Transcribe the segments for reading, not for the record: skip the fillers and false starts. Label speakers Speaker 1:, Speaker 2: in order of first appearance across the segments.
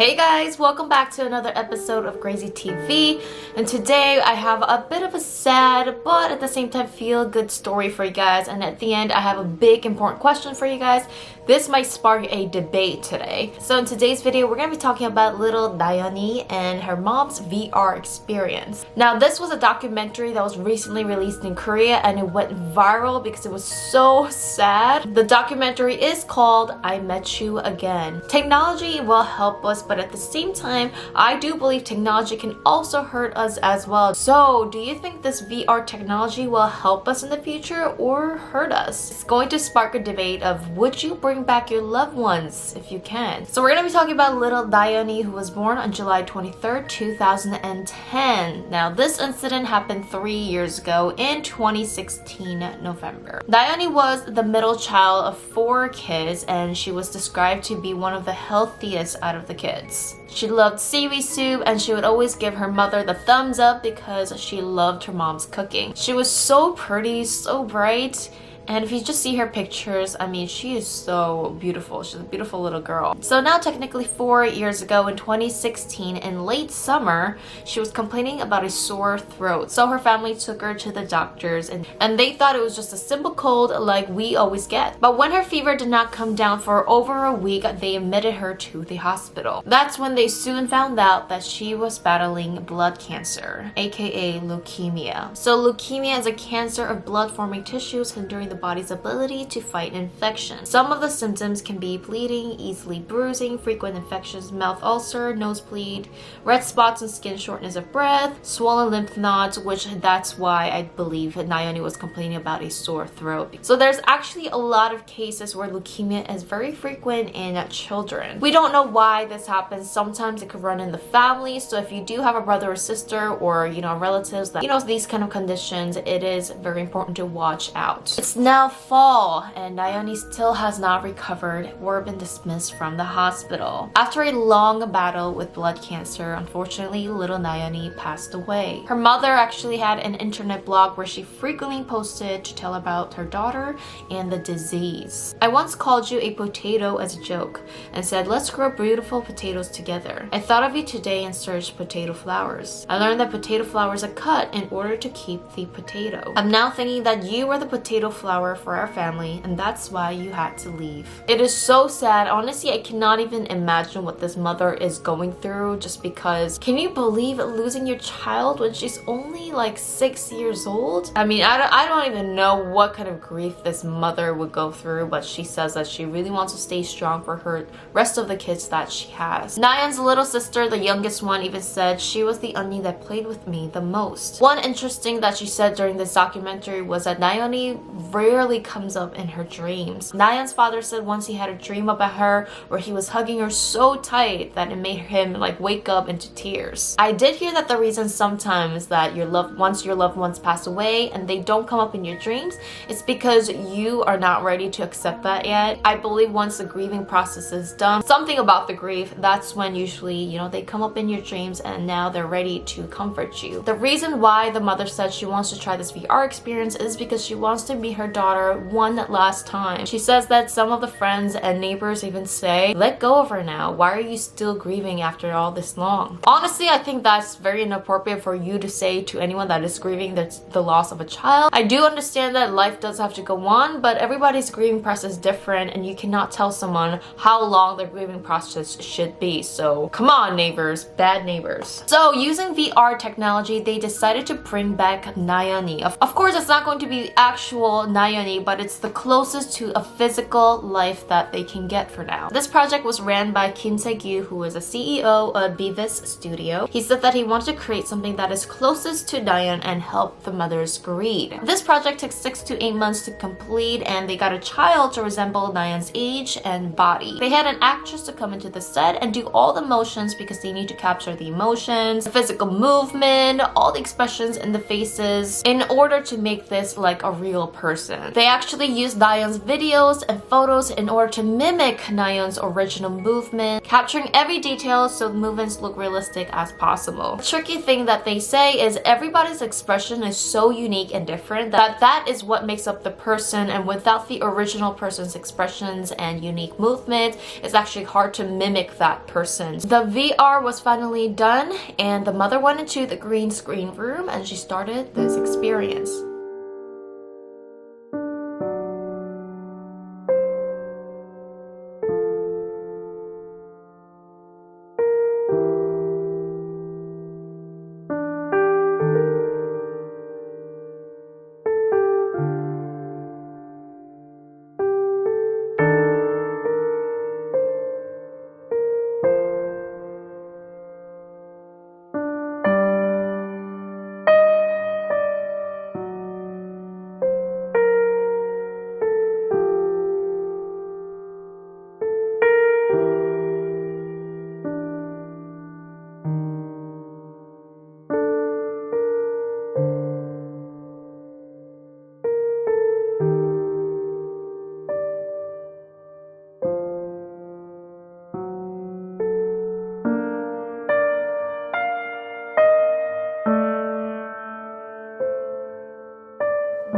Speaker 1: Hey guys, welcome back to another episode of GRAZY TV, and today I have a bit of a sad but at the same time feel good story for you guys, and at the end I have a big important question for you guys. This might spark a debate today. So in today's video we're going to be talking about little Nayeon and her mom's VR experience. Now this was a documentary that was recently released in Korea and it went viral because it was so sad. The documentary is called I Met You Again. Technology will help us, but at the same time, I do believe technology can also hurt us as well. So, do you think this VR technology will help us in the future or hurt us? It's going to spark a debate of would you bring back your loved ones if you can? So, we're going to be talking about little Nayeon, who was born on July 23rd, 2010. Now, this incident happened 3 years ago in 2016 November. Nayeon was the middle child of 4 kids and she was described to be one of the healthiest out of the kids. She loved seaweed soup and she would always give her mother the thumbs up because she loved her mom's cooking. She was so pretty, so bright. And if you just see her pictures, I mean, she is so beautiful. She's a beautiful little girl. So now technically 4 years ago in 2016, in late summer, she was complaining about a sore throat. So her family took her to the doctors and they thought it was just a simple cold like we always get. But when her fever did not come down for over a week, they admitted her to the hospital. That's when they soon found out that she was battling blood cancer, aka leukemia. So leukemia is a cancer of blood-forming tissues hindering the body's ability to fight infection. Some of the symptoms can be bleeding, easily bruising, frequent infections, mouth ulcer, nosebleed, red spots and skin, shortness of breath, swollen lymph nodes, which that's why I believe Nayeon was complaining about a sore throat. So there's actually a lot of cases where leukemia is very frequent in children. We don't know why this happens. Sometimes it could run in the family. So if you do have a brother or sister or relatives that these kind of conditions, it is very important to watch out. It's now fall and Nayeon still has not recovered or been dismissed from the hospital. After a long battle with blood cancer, unfortunately, little Nayeon passed away. Her mother actually had an internet blog where she frequently posted to tell about her daughter and the disease. I once called you a potato as a joke and said, let's grow beautiful potatoes together. I thought of you today and searched potato flowers. I learned that potato flowers are cut in order to keep the potato. I'm now thinking that you were the potato flower for our family and that's why you had to leave. It is so sad. Honestly, I cannot even imagine what this mother is going through, just because can you believe losing your child when she's only like 6 years old? I mean, I don't even know what kind of grief this mother would go through, but she says that she really wants to stay strong for her rest of the kids that she has. Nayeon's little sister, the youngest one, even said she was the onion that played with me the most. One interesting that she said during this documentary was that Nayeon rarely comes up in her dreams. Nayeon's father said once he had a dream about her where he was hugging her so tight that it made him like wake up into tears. I did hear that the reason sometimes that once your loved ones pass away and they don't come up in your dreams, it's because you are not ready to accept that yet. I believe once the grieving process is done, something about the grief, that's when usually, they come up in your dreams and now they're ready to comfort you. The reason why the mother said she wants to try this VR experience is because she wants to meet her daughter one last time. She says that some of the friends and neighbors even say, let go of her now. Why are you still grieving after all this long? Honestly, I think that's very inappropriate for you to say to anyone that is grieving the loss of a child. I do understand that life does have to go on, but everybody's grieving process is different and you cannot tell someone how long their grieving process should be. So come on, neighbors, bad neighbors. So using VR technology, they decided to bring back Nayeon. Of course, it's not going to be actual Nayeon, but it's the closest to a physical life that they can get for now. This project was ran by Kim Se-gyu, who is a CEO of Beavis Studio. He said that he wanted to create something that is closest to Nayeon and help the mothers grieve. This project took 6 to 8 months to complete and they got a child to resemble Nayeon's age and body. They had an actress to come into the set and do all the motions because they need to capture the emotions, the physical movement, all the expressions in the faces in order to make this like a real person. person. They actually used Nayeon's videos and photos in order to mimic Nayeon's original movement, capturing every detail so the movements look realistic as possible. The tricky thing that they say is everybody's expression is so unique and different that is what makes up the person, and without the original person's expressions and unique movement, it's actually hard to mimic that person. The VR was finally done and the mother went into the green screen room and she started this experience.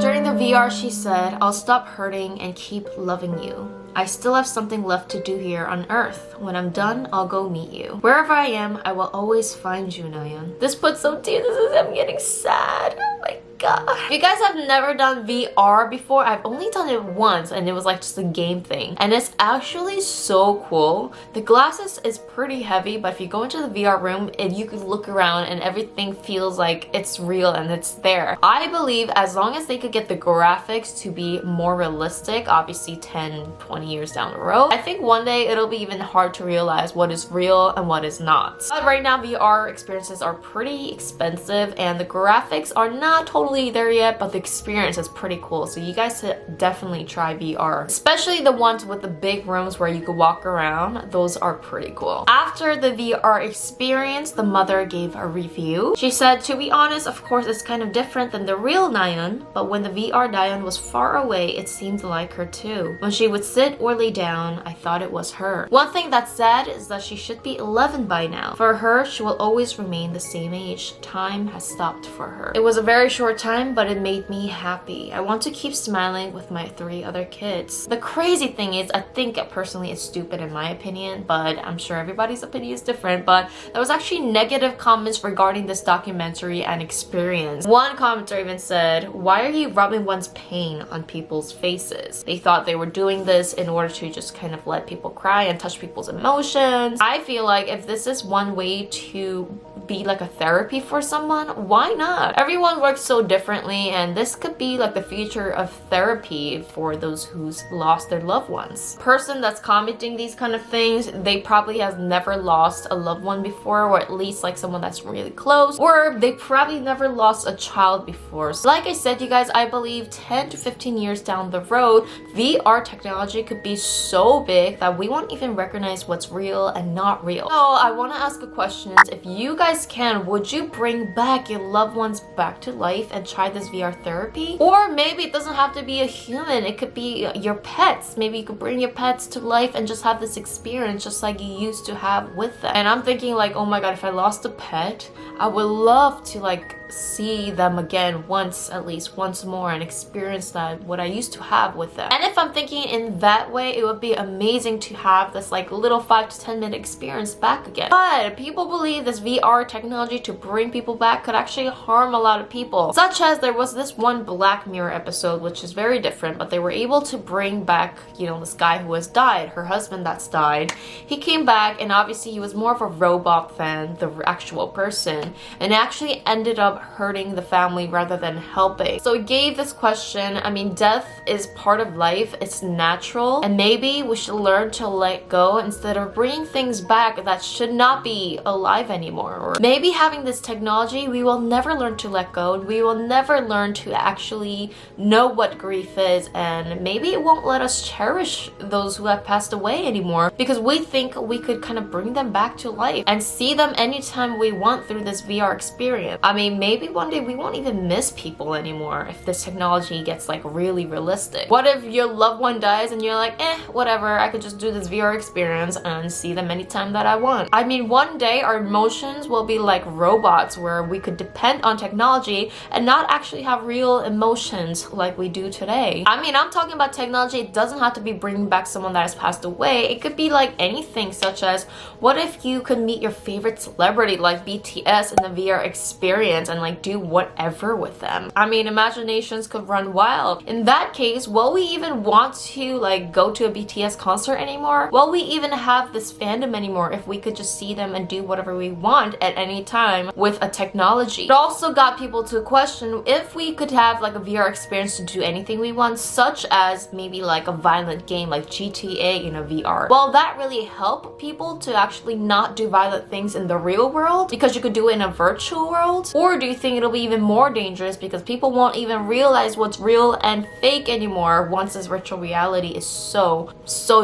Speaker 1: During the VR, she said, "I'll stop hurting and keep loving you. I still have something left to do here on Earth. When I'm done, I'll go meet you. Wherever I am, I will always find you, Nayeon." This puts so deep. I'm getting sad. Oh my god. If you guys have never done VR before, I've only done it once and it was like just a game thing. And it's actually so cool. The glasses is pretty heavy, but if you go into the VR room and you could look around and everything feels like it's real and it's there. I believe as long as they could get the graphics to be more realistic, obviously 10, 20 years down the road, I think one day it'll be even hard to realize what is real and what is not. But right now, VR experiences are pretty expensive and the graphics are not totally there yet, but the experience is pretty cool. So you guys should definitely try VR, especially the ones with the big rooms where you could walk around. Those are pretty cool. After the VR experience, the mother gave a review. She said, "To be honest, of course it's kind of different than the real Nayeon, but when the VR Nayeon was far away, it seemed like her too. When she would sit or lay down, I thought it was her. One thing that's sad is that she should be 11 by now. For her, she will always remain the same age. Time has stopped for her. It was a very short time, but it made me happy. I want to keep smiling with my 3 other kids." The crazy thing is, I think personally it's stupid in my opinion, but I'm sure everybody's opinion is different, but there was actually negative comments regarding this documentary and experience. One commenter even said, "Why are you rubbing one's pain on people's faces?" They thought they were doing this in order to just kind of let people cry and touch people's emotions. I feel like if this is one way to be like a therapy for someone, why not? Everyone works so differently, and this could be like the future of therapy for those who's lost their loved ones. Person that's commenting these kind of things, they probably has never lost a loved one before, or at least like someone that's really close, or they probably never lost a child before. So like I said, you guys, I believe 10 to 15 years down the road, VR technology could be so big that we won't even recognize what's real and not real. So I want to ask a question. If you guys can, would you bring back your loved ones back to life and try this VR therapy? Or maybe it doesn't have to be a human, it could be your pets. Maybe you could bring your pets to life and just have this experience just like you used to have with them. And I'm thinking like, oh my god, if I lost a pet, I would love to like see them again once, at least once more, and experience that what I used to have with them. And if I'm thinking in that way, it would be amazing to have this like little 5 to 10 minute experience back again. But people believe this VR technology to bring people back could actually harm a lot of people, such as there was this one Black Mirror episode which is very different, but they were able to bring back, you know, this guy who has died, her husband that's died. He came back and obviously he was more of a robot than the actual person, and actually ended up hurting the family rather than helping. So it gave this question, I mean, death is part of life, it's natural, and maybe we should learn to let go instead of bringing things back that should not be alive anymore. Or maybe having this technology, we will never learn to let go, and we will never learn to actually know what grief is, and maybe it won't let us cherish those who have passed away anymore because we think we could kind of bring them back to life and see them anytime we want through this VR experience. I mean, maybe one day we won't even miss people anymore if this technology gets like really realistic. What if your loved one dies and you're like, whatever, I could just do this VR experience and see them anytime that I want. I mean, one day our emotions will be like robots where we could depend on technology and not actually have real emotions like we do today. I mean, I'm talking about technology. It doesn't have to be bringing back someone that has passed away. It could be like anything, such as what if you could meet your favorite celebrity like BTS in the VR experience and like do whatever with them. I mean, imaginations could run wild. In that case, will we even want to like go to a BTS concert anymore? Will we even have this fandom anymore if we could just see them and do whatever we want at any time with a technology? It also got people to question if we could have like a VR experience to do anything we want, such as maybe like a violent game like GTA in a VR. Will that really help people to actually not do violent things in the real world because you could do it in a virtual world? Or do you think it'll be even more dangerous because people won't even realize what's real and fake anymore once this virtual reality is so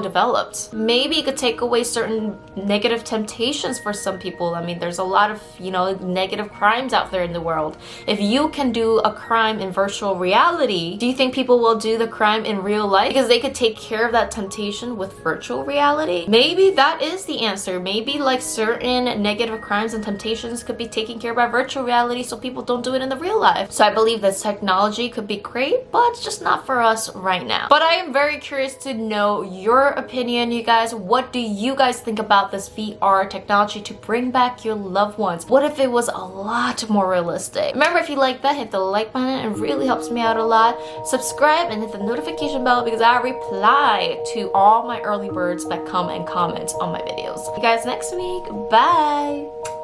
Speaker 1: developed? Maybe it could take away certain negative temptations for some people. I mean, there's a lot of, negative crimes out there in the world. If you can do a crime in virtual reality, do you think people will do the crime in real life because they could take care of that temptation with virtual reality? Maybe that is the answer. Maybe like certain negative crimes and temptations could be taken care of by virtual reality so people don't do it in the real life. So I believe this technology could be great, but it's just not for us right now. But I am very curious to know your opinion, you guys. What do you guys think about this VR technology to bring back your loved ones? What if it was a lot more realistic? Remember, if you like that, hit the like button. It really helps me out a lot. Subscribe and hit the notification bell because I reply to all my early birds that come and comment on my videos. See you guys next week. Bye!